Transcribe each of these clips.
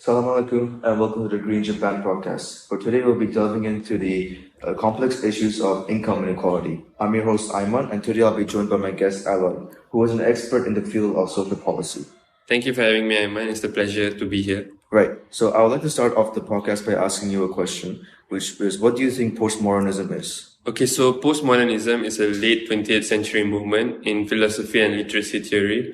Assalamualaikum and welcome to the Green Japan podcast. For today, we'll be delving into the complex issues of income inequality. I'm your host Ayman, and today I'll be joined by my guest Alon, who is an expert in the field of social policy. Thank you for having me, Ayman. It's a pleasure to be here. Right. So I would like to start off the podcast by asking you a question, which is, what do you think postmodernism is? Okay, so postmodernism is a late 20th century movement in philosophy and literacy theory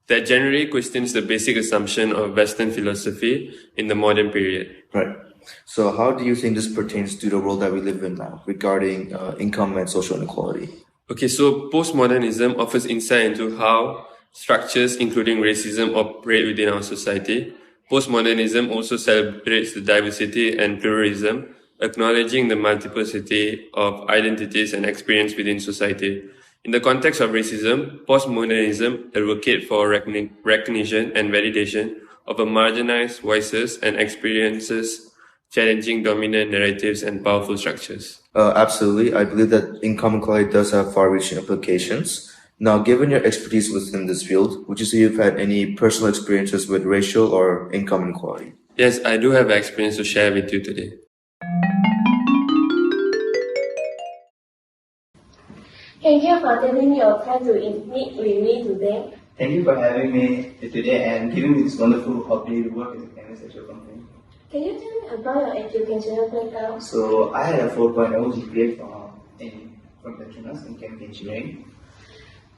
that generally questions the basic assumption of Western philosophy in the modern period. Right. So how do you think this pertains to the world that we live in now regarding income and social inequality? Okay, so postmodernism offers insight into how structures, including racism, operate within our society. Postmodernism also celebrates the diversity and pluralism, acknowledging the multiplicity of identities and experience within society. In the context of racism, postmodernism advocates for recognition and validation of a marginalized voices and experiences, challenging dominant narratives and powerful structures. Absolutely. I believe that income inequality does have far-reaching implications. Now, given your expertise within this field, would you say you've had any personal experiences with racial or income inequality? Yes, I do have experience to share with you today. Thank you for taking your time to meet with me today. Thank you for having me today and giving me this wonderful opportunity to work as a chemist at your company. Can you tell me about your educational background? So I had a 4.0 GPA from Petronas in chemical engineering.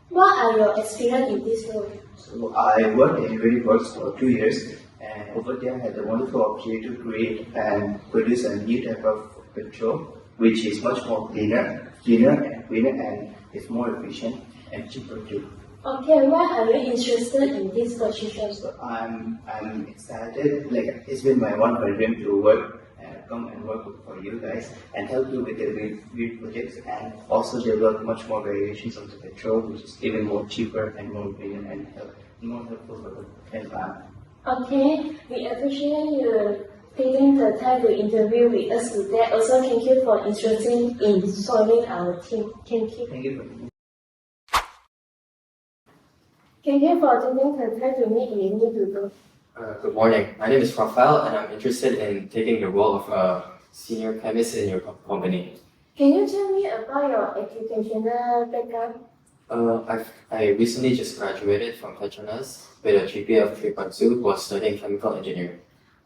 What are your experience in this role? So I worked in Uniworks for 2 years, and over there I had the wonderful opportunity to create and produce a new type of petrol, which is much more cleaner and greener, and is more efficient and cheaper too. Okay, why are you interested in this position? So I'm excited. Like, it's been my one dream to work come and work for you guys and help you with the green projects, and also develop much more variations of the petrol, which is even more cheaper and more green and more helpful for the environment. Okay, we appreciate you taking the time to interview with us today. Also, thank you for interesting in joining our team. Thank you. Thank you. Thank you for taking the time to meet with me today. Good morning. My name is Rafael, and I'm interested in taking the role of a senior chemist in your company. Can you tell me about your educational background? I recently just graduated from Petronas with a GPA of 3.2, was studying chemical engineering.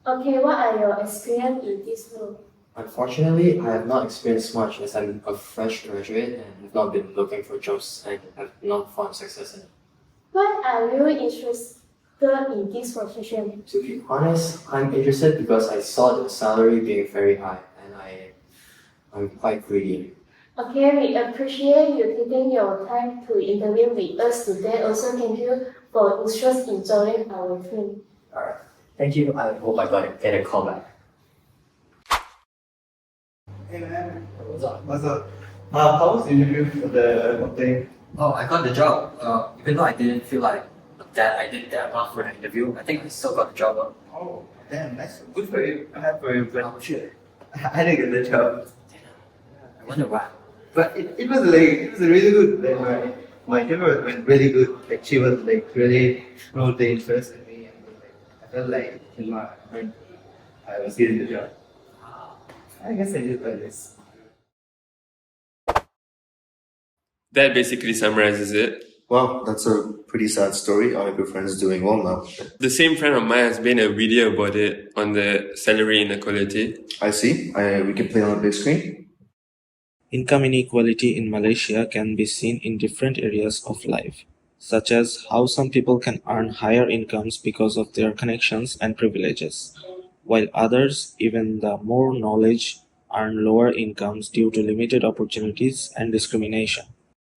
Okay, what are your experience in this role? Unfortunately, I have not experienced much as I'm a fresh graduate and have not been looking for jobs and have not found success in it. Why are you interested in this position? To be honest, I'm interested because I saw the salary being very high and I'm quite greedy. Okay, we appreciate you taking your time to interview with us today. Also, thank you for interest in joining our team. Alright, thank you. I hope I get a call back. Hey man, what's up? How was the interview for the company? Oh, I got the job. Even though I didn't feel like that I did that well for the interview, I think I still got the job. Oh, damn, nice. Good for you. I'm happy for you, but How about you? I didn't get the job. I wonder why. But it was really good. Like my interview went really good. Like she was like really showed the interest in me, and I felt like in my when I was getting the job. I guess I did like this. That basically summarizes it. Wow, that's a pretty sad story. I hope your friend is doing well now. The same friend of mine has made a video about it on the salary inequality. I see. We can play on the big screen. Income inequality in Malaysia can be seen in different areas of life, such as how some people can earn higher incomes because of their connections and privileges, while others, even the more knowledge, earn lower incomes due to limited opportunities and discrimination.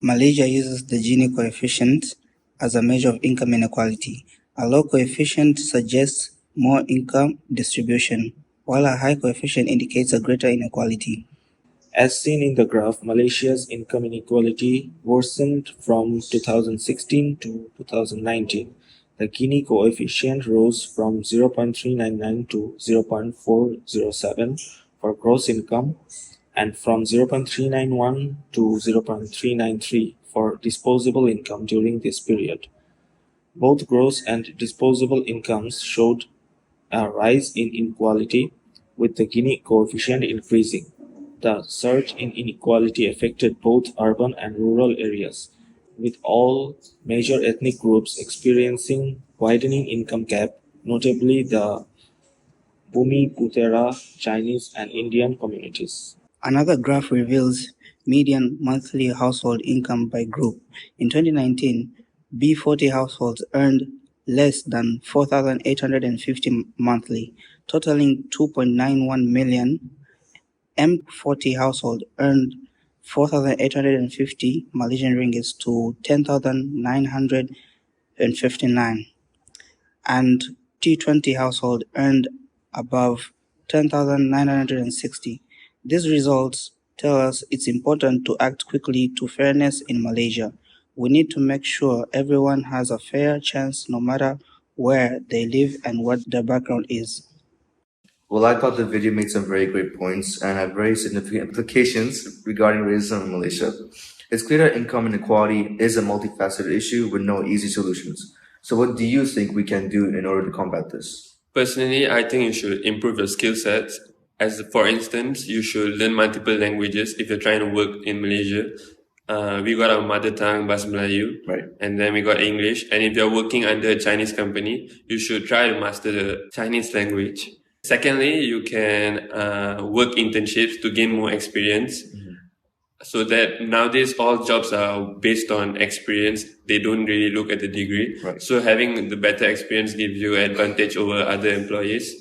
Malaysia uses the Gini coefficient as a measure of income inequality. A low coefficient suggests more income distribution, while a high coefficient indicates a greater inequality. As seen in the graph, Malaysia's income inequality worsened from 2016 to 2019. The Gini coefficient rose from 0.399 to 0.407 for gross income, and from 0.391 to 0.393 for disposable income during this period. Both gross and disposable incomes showed a rise in inequality, with the Gini coefficient increasing. The surge in inequality affected both urban and rural areas, with all major ethnic groups experiencing widening income gap, notably the Bhumiputera, Chinese, and Indian communities. Another graph reveals median monthly household income by group. In 2019, B40 households earned less than 4,850 monthly, totaling 2.91 million. M40 household earned 4,850 Malaysian ringgits to 10,959, and T20 household earned above 10,960. These results tell us it's important to act quickly to fairness in Malaysia. We need to make sure everyone has a fair chance no matter where they live and what their background is. Well, I thought the video made some very great points and had very significant implications regarding racism in Malaysia. It's clear that income inequality is a multifaceted issue with no easy solutions. So, what do you think we can do in order to combat this? Personally, I think you should improve your skill sets. As for instance, you should learn multiple languages if you're trying to work in Malaysia. We got our mother tongue, Bahasa Melayu, Right. and then we got English. And if you're working under a Chinese company, you should try to master the Chinese language. Secondly, you can work internships to gain more experience. So that nowadays all jobs are based on experience. They don't really look at the degree. Right. So having the better experience gives you advantage over other employees.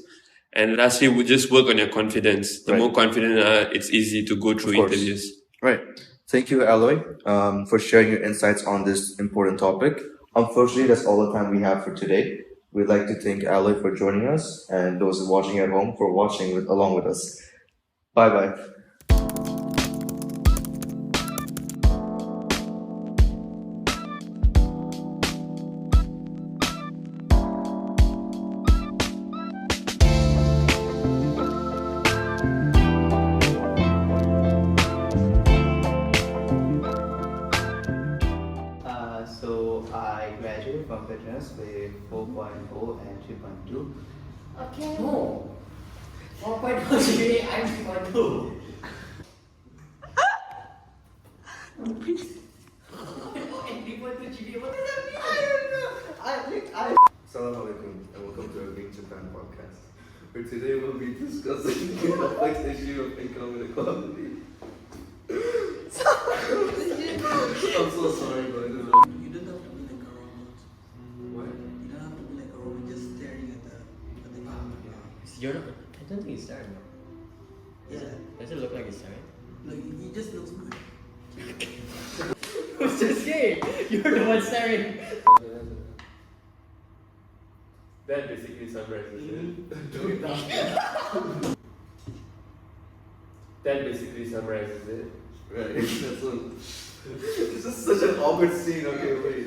And lastly, we just work on your confidence. The Right. more confident you are, it's easy to go through course. interviews. Right. Thank you, Aloy, for sharing your insights on this important topic. Unfortunately, that's all the time we have for today. We'd like to thank Aloy for joining us and those watching at home for watching along with us. Bye bye. So I graduated from fitness with 4.0 and 3.2. Okay. No. 4.0 GPA, I'm 3.2. And 3.2 GPA, what does that mean? Assalamualaikum and welcome to our Being Japan podcast. Where today we'll be discussing the complex issue of income inequality. I'm so sorry, but I don't know. You don't have to be like a robot. What? You don't have to be like a robot just staring at the camera. You're not. I don't think it's staring. Yeah. Does it look like it's staring? No, he just looks good. I'm so scared. You're the one staring. That basically summarizes it. That basically summarizes it. Right. That's one. This is such an awkward scene. Okay, wait.